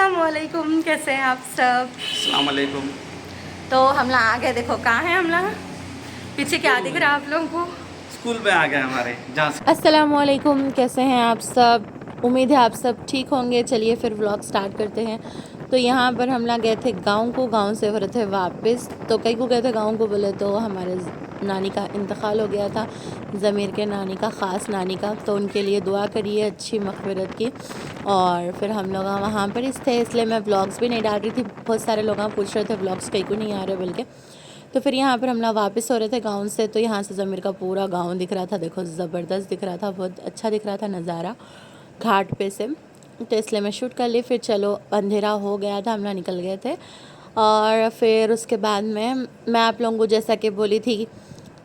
अस्सलामुअलैकुम, कैसे हैं आप सब। अस्सलामुअलैकुम। तो हमला आ गए, देखो कहाँ है हमला, पीछे क्या दिख रहा है आप लोगों को। स्कूल में आ गए हमारे जहाँ से। अस्सलामुअलैकुम, कैसे हैं आप सब। उम्मीद है आप सब ठीक होंगे। चलिए फिर व्लॉग स्टार्ट करते हैं। तो यहाँ पर हमला गए थे गांव को, गांव से हो रहे थे वापस। तो कई को गए थे गांव को, बोले तो हमारे नानी का इंतकाल हो गया था, ज़मीर के नानी का, ख़ास नानी का। तो उनके लिए दुआ करिए अच्छी मग़फ़िरत की। और फिर हम लोग वहाँ पर इस थे, इसलिए मैं व्लॉग्स भी नहीं डाल रही थी। बहुत सारे लोग पूछ रहे थे व्लॉग्स कहीं को नहीं आ रहे बोल के। तो फिर यहाँ पर हम लोग वापस हो रहे थे गांव से। तो यहाँ से ज़मीर का पूरा गांव दिख रहा था, देखो ज़बरदस्त दिख रहा था, बहुत अच्छा दिख रहा था नज़ारा घाट पे से। तो इसलिए मैं शूट कर ली। फिर चलो अंधेरा हो गया था, हम लोग निकल गए थे। और फिर उसके बाद में मैं आप लोगों को जैसा कि बोली थी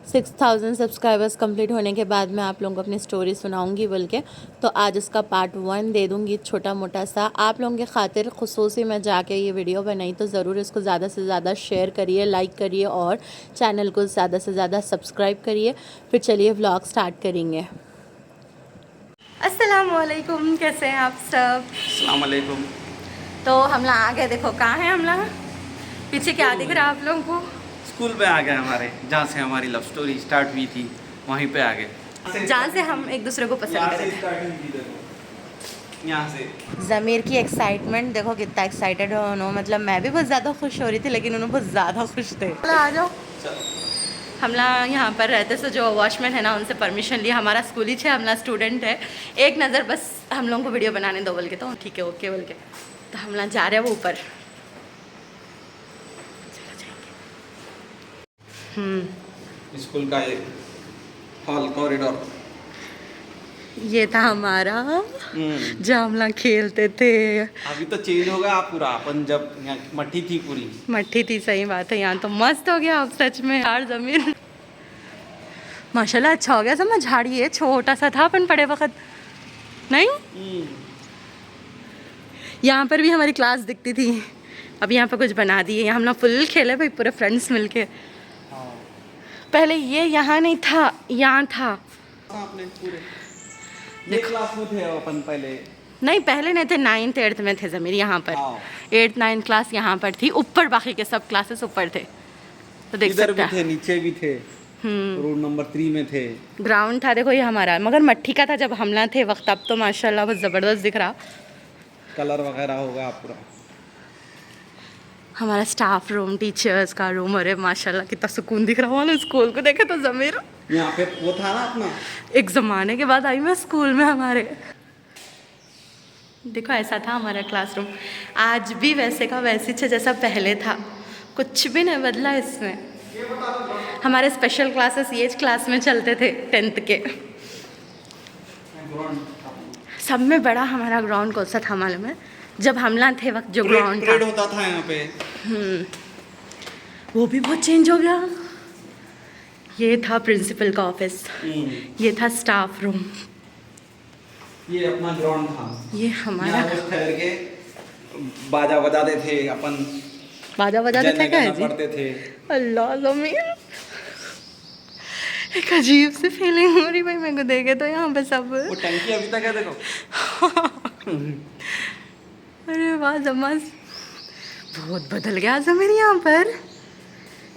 6000 सब्सक्राइबर्स कंप्लीट होने के बाद मैं आप लोगों को अपनी स्टोरी सुनाऊंगी बोल के। तो आज उसका पार्ट 1 दे दूंगी, छोटा मोटा सा आप लोगों के खातिर खुसूसी में जाके ये वीडियो बनाई। तो ज़रूर इसको ज़्यादा से ज़्यादा शेयर करिए, लाइक करिए और चैनल को ज़्यादा से ज़्यादा सब्सक्राइब करिए। फिर चलिए व्लॉग स्टार्ट करेंगे। अस्सलामुअलैकुम, कैसे हैं आप सब। अस्सलामुअलैकुम। तो हमला आ गए, देखो कहाँ है हमला, पीछे क्या दिख रहा है आप लोगों को। स्कूल में आ गए हमारे जहाँ से हमारी लव स्टोरी स्टार्ट हुई थी, वहीं पे आ गए जहाँ से हम एक दूसरे को पसंद करते हैं। यहाँ से ज़मीर की एक्साइटमेंट देखो, कितना एक्साइटेड हो उन्होंने, मतलब मैं भी बहुत ज़्यादा खुश हो रही थी, लेकिन उन्होंने बहुत ज़्यादा खुश थे। आ जाओ। हमला यहाँ पर रहते से जो वॉचमैन है ना, उनसे परमिशन लिया। हमारा स्कूल ही है, हमला स्टूडेंट है। एक नज़र बस हम लोगों को वीडियो बनाने दो बोल के, तो ठीक है ओके बोल के। तो हमला जा रहे हैं वो ऊपर। स्कूल का एक हॉल कॉरिडोर, ये था हमारा जहाँ हम लोग खेलते थे। अभी तो चेंज हो गया पूरा। अपन जब यहाँ मट्टी थी, पूरी मट्टी थी, सही बात है। यहाँ तो मस्त हो गया अब सच में यार। ज़मीर माशाल्लाह अच्छा हो गया। समझ झाड़ी है, छोटा सा था अपन पढ़े वक्त नहीं। यहाँ पर भी हमारी क्लास दिखती थी, अब यहाँ पर कुछ बना दिए। यहाँ हम लोग फुल खेले भाई, पूरे फ्रेंड्स मिलके। पहले ये यहाँ नहीं था, यहाँ था। आपने पूरे ये क्लास में थे अपन पहले। नहीं पहले नहीं थे, 9th 8th में थे ज़मीर यहाँ पर। 8th 9th क्लास यहाँ पर थी, ऊपर बाकी के सब क्लासेस ऊपर थे। तो देख इधर सकते भी थे, नीचे भी थे, रोड नंबर 3 में थे। ग्राउंड था देखो ये हमारा, मगर मट्टी का था जब हमला थे वक्त। अब तो माशाल्लाह बहुत ज़बरदस्त दिख रहा, कलर वगैरह होगा पूरा। हमारा स्टाफ रूम, टीचर्स का रूम, अरे माशाल्लाह कितना सुकून दिख रहा है। स्कूल को देखे तो ज़मीर यहाँ पे वो था ना अपना, एक ज़माने के बाद आई मैं स्कूल में हमारे। देखो ऐसा था हमारा क्लासरूम, आज भी वैसे का वैसे ही जैसा पहले था, कुछ भी नहीं बदला इसमें। हमारे स्पेशल क्लासेस ये क्लास में चलते थे 10th के। सब में बड़ा हमारा ग्राउंड कौन सा था मालूम है, जब हमला थे वक्त जो ग्राउंड था होता था यहाँ पे। वो भी बहुत चेंज हो गया। ये था प्रिंसिपल का ऑफिस, ये था स्टाफ रूम, ये अपना ग्राउंड था। ये हमारा ठहर के बाजा बजाते थे अपन, बाजा बजाते थे क्या जी। पढ़ते थे। अल्लाह ज़मीर, एक अजीब सी फीलिंग हो रही भाई मेरे को देखे तो यहाँ पे सब। वो टंकी अभी तक है देखो। अरे वाह जमास, बहुत बदल गया ज़मीर यहाँ पर।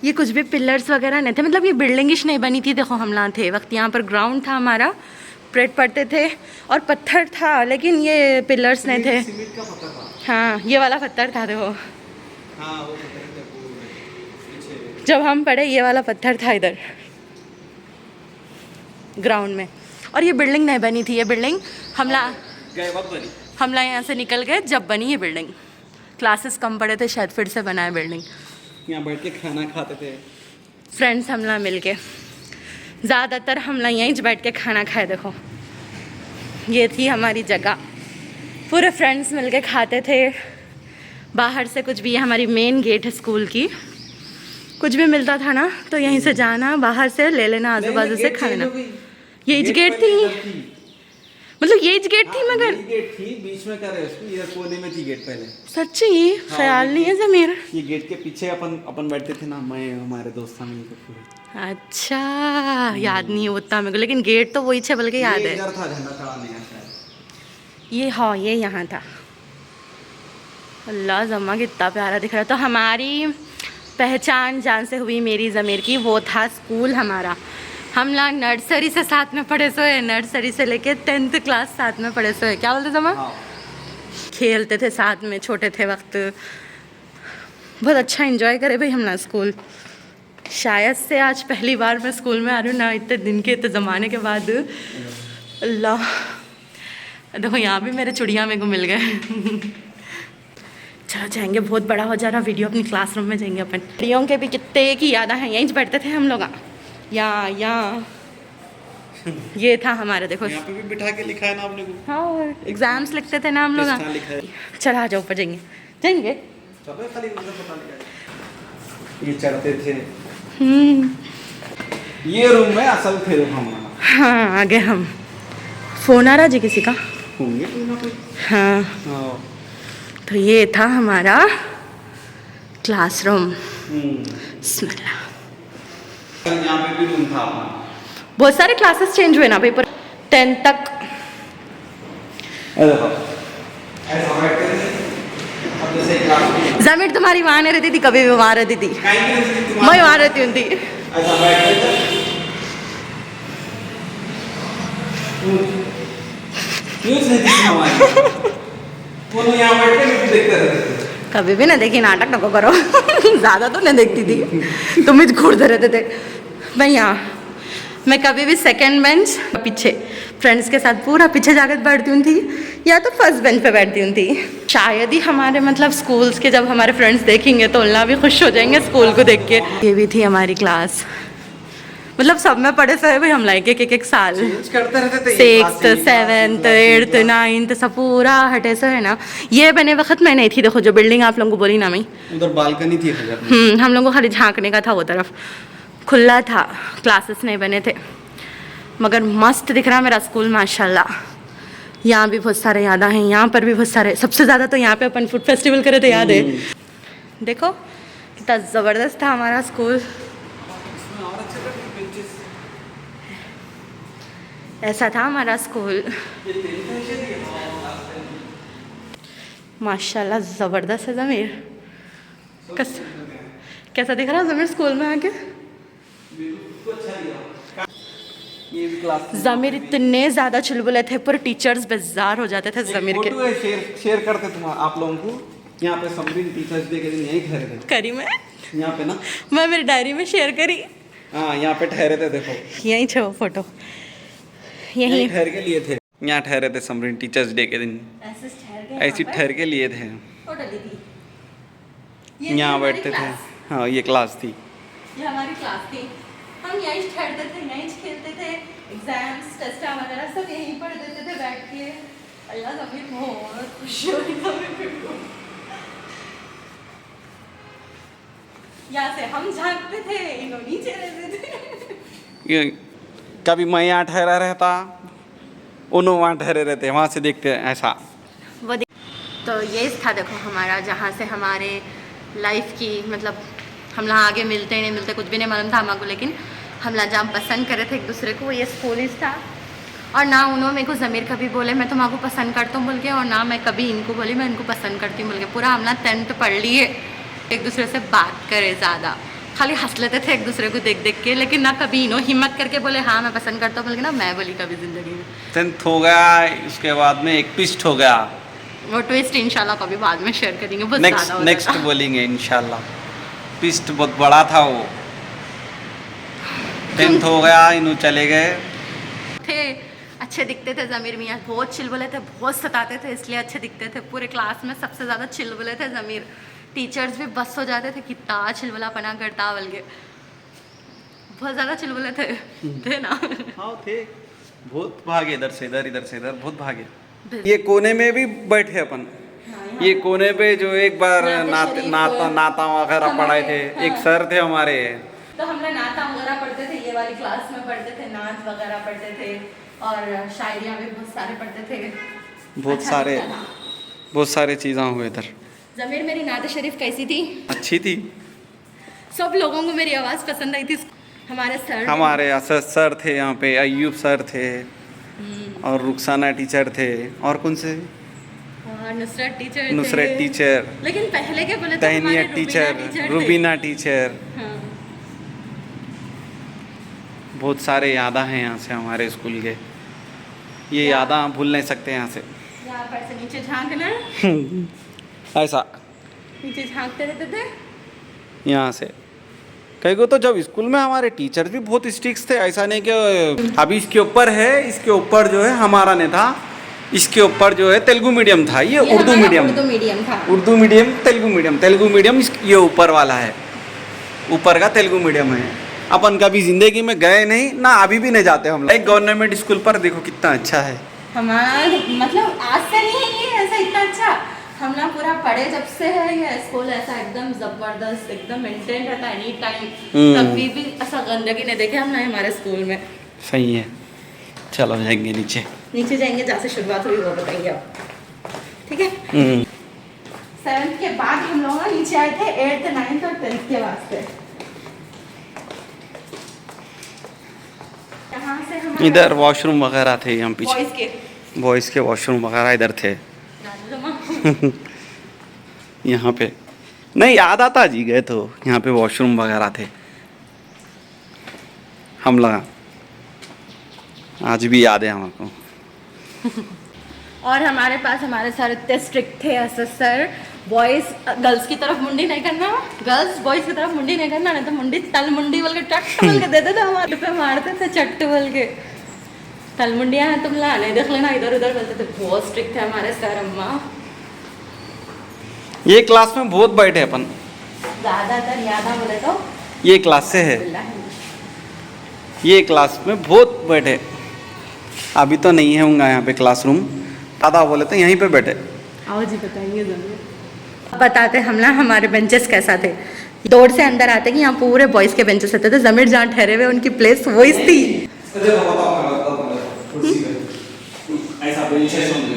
ये कुछ भी पिलर्स वगैरह नहीं थे, मतलब ये बिल्डिंगिश नहीं बनी थी। देखो हम लोग थे वक्त यहाँ पर, ग्राउंड था हमारा, प्रेड पढ़ते थे और पत्थर था, लेकिन ये पिलर्स नहीं थे। सीमेंट का पत्थर था। हाँ ये वाला पत्थर था देखो। हाँ वो पत्थर जब हम पढ़े ये वाला पत्थर था इधर ग्राउंड में। और ये बिल्डिंग नहीं बनी थी, ये बिल्डिंग हमला गए वक्त बनी। हमला यहाँ से निकल गए जब बनी ये बिल्डिंग। क्लासेस कम पड़े थे, शायद फिर से बनाए बिल्डिंग। यहाँ बैठ के खाना खाते थे फ्रेंड्स हमला मिल के, ज़्यादातर हमला यहीं बैठ के खाना खाए। देखो ये थी हमारी जगह, पूरे फ्रेंड्स मिल के खाते थे। बाहर से कुछ भी, ये हमारी मेन गेट है स्कूल की, कुछ भी मिलता था ना तो यहीं से जाना, बाहर से ले लेना, आजू बाजू से खाना। ये गेट थी, मतलब ये गेट थी, मगर गेट थी बीच में कर उसको, ये कोने में थी गेट पहले। सच्ची ख्याल नहीं है ज़मीर। ये गेट के पीछे अपन बैठते थे ना, मैं हमारे दोस्त मिलकर। अच्छा याद नहीं है उतना मेरे को, लेकिन गेट तो वही छे बल्कि याद है। इधर था झंडा चढ़ाने का शायद। ये हाँ ये यहाँ था। अल्लाह ज़म्मा कितना प्यारा दिख रहा है। तो हमारी पहचान जान से हुई मेरी ज़मीर की, वो था स्कूल हमारा। हम लोग नर्सरी से साथ में पढ़े सोए, नर्सरी से लेके 10th क्लास साथ में पढ़े सोए। क्या बोलते ज़मा? खेलते थे साथ में छोटे थे वक्त, बहुत अच्छा एंजॉय करे भाई हम ना स्कूल। शायद से आज पहली बार मैं स्कूल में आ रही हूँ ना, इतने दिन के, इतने ज़माने के बाद। अल्लाह, देखो यहाँ भी मेरे चुड़िया मेरे को मिल गए। चलो जाएंगे, बहुत बड़ा हो जा रहा वीडियो, अपनी क्लासरूम में जाएंगे अपन। चिड़ियों के भी कितने की याद हैं, यहीं बैठते थे हम लोग। यहाँ ये था हमारे, देखो यहाँ पे भी बिठा के लिखा है ना आपने को। हाँ, एग्जाम्स लिखते थे ना हम लोग। लिखा है। चला जाओ, ऊपर जाएंगे जाएंगे। चलो खाली मुझे पता लगा। ये चढ़ते थे, ये रूम में असल थे हम। हाँ, आगे हम। फ़ोन आ रहा जी किसी का? होंगे हाँ, तो ये था हमारा क्लासरूम। बिस्मिल्लाह। यहाँ पे भी रूम था अपना। बहुत सारे क्लासेस चेंज हुए ना भाई, पर 10 तक। ज़मीर तुम्हारी वहाँ नहीं रहती थी, कभी भी वहाँ रहती थी। मैं वहाँ रहती हूँ थी। कभी भी ना देखी, नाटक नको करो। ज़्यादा तो नहीं देखती थी, तुम ही घूरते रहते थे भैया। मैं कभी भी सेकंड बेंच पीछे फ्रेंड्स के साथ पूरा पीछे जाकर बैठती हूँ थी, या तो फर्स्ट बेंच पे बैठती हूँ थी। शायद ही हमारे मतलब स्कूल्स के जब हमारे फ्रेंड्स देखेंगे तो अल्लाह भी खुश हो जाएंगे स्कूल को देख के। ये भी थी हमारी क्लास, मतलब सब में पढ़े सहे भाई हम, लाइक एक साल करते रहते थे। 6th 7th 8th 9th सब पूरा हटे से है ना। ये बने वक्त मैं नहीं थी, देखो जो बिल्डिंग आप लोगों को बोली ना मैं, उधर बालकनी थी। हम लोगों को खाली झांकने का था, वो तरफ खुला था, क्लासेस नहीं बने थे। मगर मस्त दिख रहा मेरा स्कूल माशाल्लाह। यहाँ भी बहुत सारे याद हैं, यहाँ पर भी बहुत सारे। सबसे ज़्यादा तो यहाँ पे अपन फूड फेस्टिवल करे थे, याद है? देखो कितना ज़बरदस्त था हमारा स्कूल। ऐसा था हमारा स्कूल माशाल्लाह, ज़बरदस्त है ज़मीर। कैसा दिख रहा है ज़मीर स्कूल में आके? ज़मीर इतने ज़्यादा चुलबुले थे, पर टीचर्स बेजार हो जाते थे ज़मीर के। शेयर करते तुम आप लोगों को। यहाँ पे समरीन टीचर्स डे के दिन यहीं ठहरे थे। करी मैं यहाँ पे ना, मैं मेरी डायरी में शेयर करी। हाँ, यहाँ पे ठहरे थे, देखो यहीं छे वो फोटो, यहीं ठहर के लिए थे। यहाँ ठहरे थे समरीन टीचर्स डे के दिन, ऐसी ठहर के लिए थे। यहाँ बैठते थे। हाँ, ये क्लास थी, ये हमारी क्लास थी। हम यहीं ठहरते थे, यहीं खेलते थे, एग्जाम्स टेस्ट वगैरह सब यहीं पढ़ देते थे बैठ के। अल्लाह ज़मीर बहुत खुश हो रही। यहाँ से हम झांकते थे, इन्हों नीचे रहते थे। ये कभी मैं यहाँ ठहरा रहता, उन्होंने वहाँ ठहरे रहते, वहाँ से देखते ऐसा। वो तो ये था देखो हमारा, जहाँ से हमारे लाइफ की मतलब हम लोग आगे मिलते नहीं मिलते कुछ भी नहीं मालूम था हमको, लेकिन हम लोग जहाँ पसंद करे थे एक दूसरे को, ये स्कूल ही था। और ना उन्होंने मेरे को ज़मीर कभी बोले मैं तुम्हारा पसंद करता हूँ बोल के, और ना मैं कभी इनको बोली मैं इनको पसंद करती हूँ बोल के। पूरा हम लोग 10th पढ़ लिए, एक दूसरे से बात करे ज़्यादा, खाली हंस लेते थे एक दूसरे को देख देख के, लेकिन ना कभी इन्हों हिम्मत करके बोले हाँ मैं पसंद करता हूँ बोल के, ना मैं बोली कभी ज़िंदगी में। 10th हो गया, उसके बाद में एक ट्विस्ट हो गया। वो ट्विस्ट इंशाल्लाह कभी बाद में शेयर करेंगे, बहुत ज़्यादा हो नेक्स्ट जाता। बोलेंगे इंशाल्लाह। ट्विस्ट बहुत बड़ा था वो। 10th हो गया, इन्हों चले गए थे। अच्छे दिखते थे ज़मीर मियाँ, बहुत चिलबुले थे, बहुत सताते थे इसलिए अच्छे दिखते थे। पूरे क्लास में सबसे ज़्यादा चिलबुले थे ज़मीर। टीचर्स भी बस हो जाते थे कितना चिलबुला पना करता बोल के, बहुत ज़्यादा चिलबुले थे ना। हाँ थे, बहुत भागे इधर से इधर, इधर से इधर, बहुत भागे। ये कोने में भी बैठे अपन, ये कोने पे जो एक बार नाता वगैरह पढ़ाए थे। एक सर थे हमारे, तो हम लोग नाता वगैरह पढ़ते थे, ये वाली क्लास में पढ़ते थे, नात वगैरह पढ़ते थे, और शायरियाँ भी बहुत सारे पढ़ते थे। बहुत सारे चीज़ें हुए इधर। ज़मीर मेरी नात शरीफ कैसी थी? अच्छी थी, सब लोगों को मेरी आवाज़ पसंद आई थी। हमारे सर थे यहाँ पे, अयूब सर थे और रुखसाना टीचर थे, और कौन से? और हाँ, नुसरत टीचर थे। नुसरत टीचर, लेकिन पहले के बोले तो तहनिया हमारे टीचर, थे। रुबीना टीचर, हाँ। बहुत सारे यादा हैं यहाँ से हमारे स्कूल के। ये यादा भूल नहीं सकते यहाँ से। यहाँ पर से नीचे झांकना, ऐसा नीचे झांकते रहते थे। यहाँ से कई को तो जब स्कूल में हमारे टीचर भी बहुत स्ट्रिक्ट थे, ऐसा नहीं कि अभी इसके ऊपर है, इसके ऊपर जो है हमारा नहीं था, इसके ऊपर जो है तेलुगु मीडियम था, ये उर्दू मीडियम, उर्दू मीडियम था। उर्दू मीडियम तेलुगु मीडियम ये ऊपर वाला है, ऊपर का तेलुगु मीडियम है। अपन कभी जिंदगी में गए नहीं ना, अभी भी नहीं जाते हम लोग। एक गवर्नमेंट स्कूल पर देखो कितना अच्छा है हमारा, मतलब आज से नहीं है ये ऐसा इतना अच्छा। हम लोग पूरा पढ़े जब से है ये स्कूल ऐसा एकदम जबरदस्त, एकदम मेंटेन रहता है एनी टाइम, कभी भी ऐसा गंदगी नहीं देखे हम लोग हमारे स्कूल में। सही है। चलो जाएंगे नीचे, नीचे जाएंगे, जहाँ से शुरुआत हुई वो बताइए आप, ठीक है। 7th के बाद हम लोग नीचे आए थे 8th 9th और 10th के वास्ते। यहाँ से हम इधर वॉशरूम वगैरह थे, यहाँ पीछे बॉयज़ के वॉशरूम वगैरह इधर थे। यहाँ पे नहीं याद आता जी, गए तो यहाँ पे वॉशरूम वगैरह थे, हम लगा आज भी याद है हमको। और हमारे पास हमारे सर इतने स्ट्रिक्ट थे ऐसे सर, बॉयज़ गर्ल्स की तरफ मुंडी नहीं करना, गर्ल्स बॉयज़ की तरफ मुंडी नहीं करना, नहीं तो मुंडी तल मुंडी बोल के चट्ट बोल के देते थे, हमारे पे मारते थे चट्ट बोल के, तल मुंडियाँ हैं तुम ला नहीं देख लेना, इधर उधर बोलते थे। बहुत स्ट्रिक्ट थे हमारे सर अम्मा। ये क्लास में बहुत बैठे अपन, ज़्यादातर यादा बोले तो ये क्लास से है, ये क्लास में बहुत बैठे। अभी तो नहीं है होंगे यहाँ पे क्लासरूम, दादा बोले तो यहीं पे बैठे। आओ जी बताइए जरूर। बताते हम ना हमारे बेंचेस कैसा थे। दौड़ से अंदर आते कि यहाँ पूरे बॉयज़ के बेंचेस रहते थे, जमीर जहाँ ठहरे हुए उनकी प्लेस वही थी। ऐसा बेंचेस होंगे,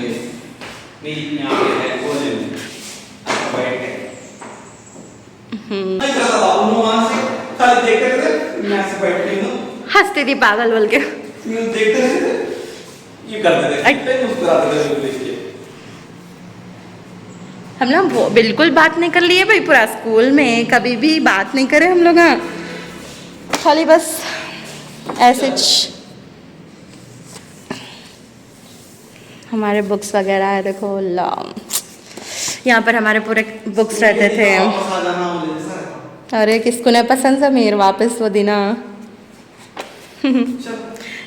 नहीं यहाँ पे है वो ले बैठ के। नहीं करता था उन्होंने, वहाँ से खाली देखते थे, मैं ऐसे बैठ के हूँ, हंसती थी पागल बोल के, न्यूज़ देखते थे, ये करते थे, मुस्कुराते थे देख के। हम लोग बिल्कुल बात नहीं कर लिए भाई, पूरा स्कूल में कभी भी बात नहीं करे हम लोग, हाँ खाली बस ऐसे हमारे बुक्स वगैरह है देखो, यहाँ पर हमारे पूरे बुक्स रहते थे। अरे किसको नहीं पसंद ज़मीर, वापस वो दिना।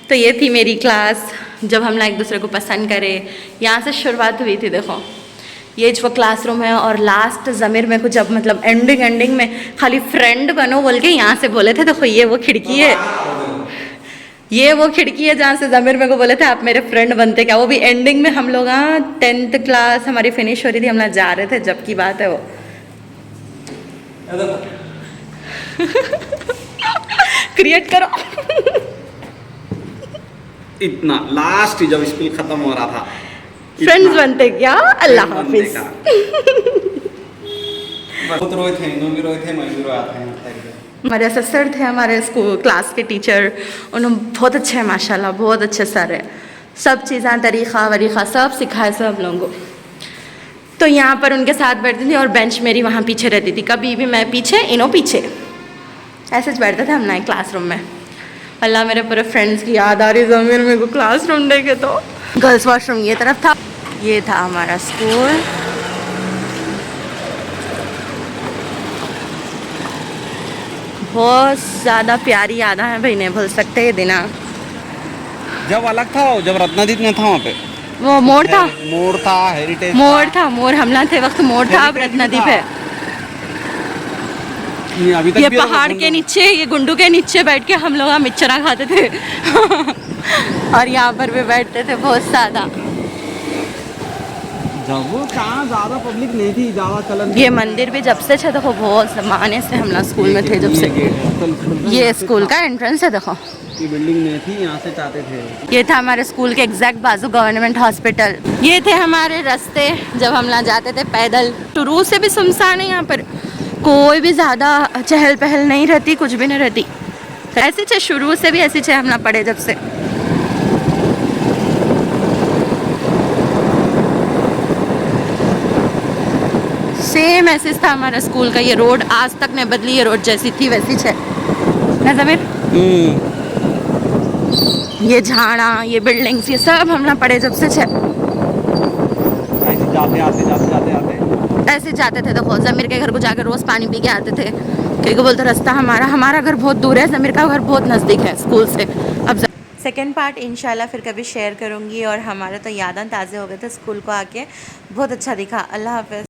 तो ये थी मेरी क्लास, जब हम लोग एक दूसरे को पसंद करे, यहाँ से शुरुआत हुई थी। देखो ये जो क्लासरूम है, और लास्ट ज़मीर में को जब मतलब एंडिंग में खाली फ्रेंड बनो बोल के यहाँ से बोले थे। देखो ये वो खिड़की है, ये वो खिड़की है जहाँ से ज़मीर में को बोले थे आप मेरे फ्रेंड बनते क्या। वो भी एंडिंग में हम लोग 10th क्लास हमारी फिनिश हो रही थी, हम लोग जा रहे थे, जब की बात है वो। क्रिएट करो। इतना लास्ट जब स्कूल खत्म हो रहा था, फ्रेंड्स बनते क्या, अल्लाह हाफिज। बहुत रोए थे, भी रोए थे, मैं भी रोया था। हमारे ऐसे सर थे हमारे स्कूल क्लास के टीचर, उन्होंने बहुत अच्छे हैं माशाल्लाह, बहुत अच्छे सर है, सब चीज़ें तरीक़ा वरीक़ा सब सिखाए सब लोगों को। तो यहाँ पर उनके साथ बैठती थी, और बेंच मेरी वहाँ पीछे रहती थी, कभी भी मैं पीछे इनो पीछे, ऐसे बैठते थे हम ना क्लासरूम में। अल्लाह मेरे पूरे फ्रेंड्स की याद आ रही ज़मीर मेरे को क्लासरूम देखे तो। गर्ल्स वॉशरूम ये तरफ था, ये था हमारा स्कूल। बहुत ज़्यादा प्यारी यादें हैं भाई, नहीं भूल सकते ये दिना। जब अलग था, जब रत्नादीप में था वहाँ पे वो मोड़ था, हेरिटेज मोड़ हमला थे वक्त मोड़ था, अब रत्नादीप है। अभी तक ये पहाड़ के नीचे, ये गुंडू के नीचे बैठ के हम लोग मिक्सरा खाते थे। और यहाँ पर भी बैठते थे बहुत ज़्यादा। जब वो कहाँ ज़्यादा पब्लिक नहीं थी, ज़्यादा चलन। ये मंदिर भी जब से देखो, बहुत ज़माने से हम लोग स्कूल में थे जब से। ये स्कूल का एंट्रेंस है, देखो ये बिल्डिंग नहीं थी, यहाँ से चाहते थे। ये था हमारे स्कूल के एग्जैक्ट बाजू गवर्नमेंट हॉस्पिटल। ये थे हमारे रास्ते जब हम लोग जाते थे पैदल। शुरू से भी सुनसान है, यहाँ पर कोई भी ज़्यादा चहल पहल नहीं रहती, कुछ भी नहीं रहती। ऐसे थे शुरू से भी, ऐसी थे हम लोग पढ़े जब से। सेम ऐसे था हमारा स्कूल का ये रोड, आज तक नहीं बदली, ये रोड जैसी थी वैसी है ना ज़मीर। ये झाड़ा, ये बिल्डिंग्स, ये सब हम ना पढ़े जब से है। ऐसे जाते थे, देखो ज़मीर के घर को जाकर रोज़ पानी पी के आते थे। कहीं को बोलते रास्ता हमारा घर बहुत दूर है, ज़मीर का घर बहुत नज़दीक है स्कूल से। अब सेकेंड पार्ट इंशाल्लाह फिर कभी शेयर करूँगी। और हमारे तो यादें ताज़े हो गए थे स्कूल को आके, बहुत अच्छा दिखा। अल्लाह हाफ़िज़।